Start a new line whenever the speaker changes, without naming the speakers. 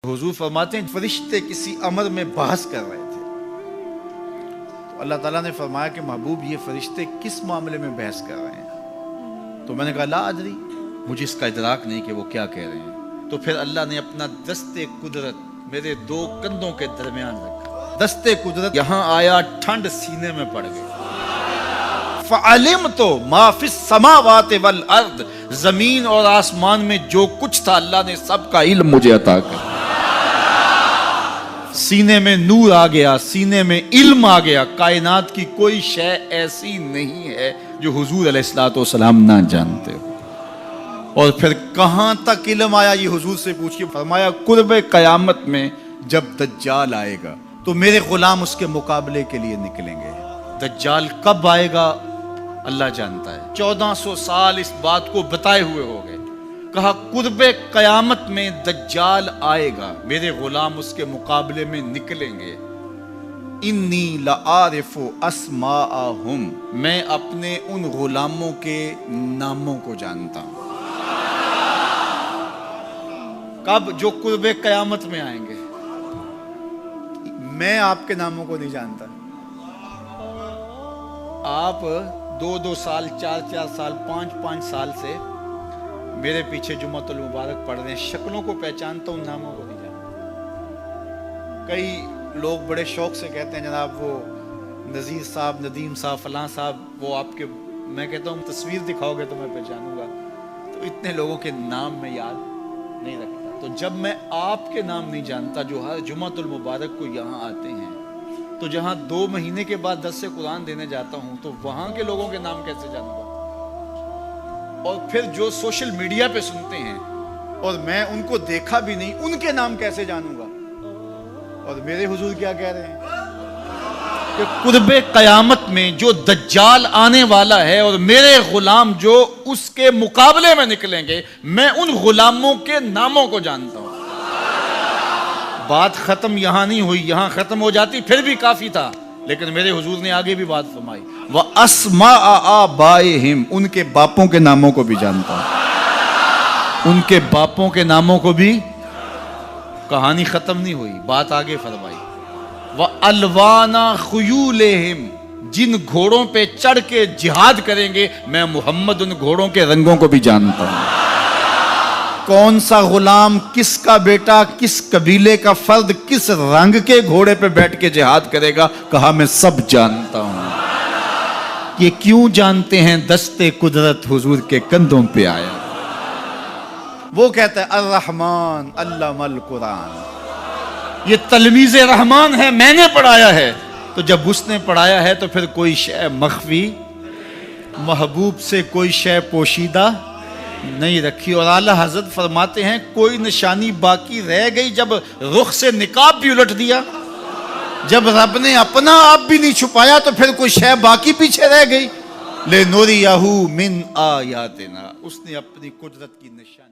हुजूर फरमाते हैं फरिश्ते किसी अमर में बहस कर रहे थे, तो अल्लाह ताला ने फरमाया कि महबूब ये फरिश्ते किस मामले में बहस कर रहे हैं। तो मैंने कहा ला अदरी, मुझे इसका इदराक नहीं कि वो क्या कह रहे हैं। तो फिर अल्लाह ने अपना दस्ते कुदरत मेरे दो कंधों के दरमियान रखा। दस्ते कुदरत यहाँ आया, ठंड सीने में पड़ गई। फ़अलिम तो माफिस समावात वल अर्द, जमीन और आसमान में जो कुछ था अल्लाह ने सबका इल्म मुझे अता कर। सीने में नूर आ गया, सीने में इल्म आ गया। कायनात की कोई शय ऐसी नहीं है जो हुजूर अलैहिस्सलातु वस्सलाम ना जानते हो। और फिर कहां तक इल्म आया ये हुजूर से पूछिए। फरमाया कुर्बे कयामत में जब दज्जाल आएगा तो मेरे गुलाम उसके मुकाबले के लिए निकलेंगे। दज्जाल कब आएगा अल्लाह जानता है। 1400 साल इस बात को बताए हुए हो गए। कहा कुर्बे कयामत में दज्जाल आएगा, मेरे गुलाम उसके मुकाबले में निकलेंगे। इन्नी लआरिफु अस्माअहुम, मैं अपने उन गुलामों के नामों को जानता हूं। कब? जो कुर्बे कयामत में आएंगे। मैं आपके नामों को नहीं जानता। आप 2-2 साल, 4-4 साल, 5-5 साल से मेरे पीछे जुम्मतुल मुबारक पढ़ रहे हैं। शक्लों को पहचानता हूं, नामों को नहीं जानता। कई लोग बड़े शौक से कहते हैं जनाब वो नज़ीर साहब, नदीम साहब, फलां साहब, वो आपके, मैं कहता हूं तस्वीर दिखाओगे तो मैं पहचानूंगा। तो इतने लोगों के नाम मैं याद नहीं रखता। तो जब मैं आपके नाम नहीं जानता जो हर जुम्मतुल मुबारक को यहाँ आते हैं, तो जहां 2 महीने के बाद 10 से कुरान देने जाता हूं तो वहां के लोगों के नाम कैसे जानूंगा? और फिर जो सोशल मीडिया पे सुनते हैं और मैं उनको देखा भी नहीं, उनके नाम कैसे जानूंगा? और मेरे हुजूर क्या कह रहे हैं कि कुर्बे कयामत में जो दज्जाल आने वाला है और मेरे गुलाम जो उसके मुकाबले में निकलेंगे, मैं उन गुलामों के नामों को जानता हूं। बात खत्म यहां नहीं हुई, यहां खत्म हो जाती फिर भी काफी था, लेकिन मेरे हुजूर ने आगे भी बात फरमाई। व अस्मा आबाइहिम, उनके बापों के नामों को भी जानता हूं। उनके बापों के नामों को भी। कहानी खत्म नहीं हुई, बात आगे फरमाई। व अलवाना खुयूलेहिम, जिन घोड़ों पे चढ़ के जिहाद करेंगे मैं मोहम्मद उन घोड़ों के रंगों को भी जानता हूं। कौन सा गुलाम, किसका बेटा, किस कबीले का फर्द किस रंग के घोड़े पे बैठ के जिहाद करेगा, कहा मैं सब जानता हूं। ये क्यों जानते हैं? दस्ते कुदरत हुजूर के कंधों पे आया। वो कहता है अर्रहमान अल्लमल कुरान, ये तलमीज़े रहमान है, मैंने पढ़ाया है। तो जब उसने पढ़ाया है तो फिर कोई शय मख्फी, महबूब से कोई शय पोशीदा नहीं रखी। और आला हजरत फरमाते हैं कोई निशानी बाकी रह गई जब रुख से निकाब भी उलट दिया, जब रब ने अपना आप भी नहीं छुपाया तो फिर कोई शय बाकी पीछे रह गई। ले नूरियहू मिन आयातिना, उसने अपनी कुदरत की निशानी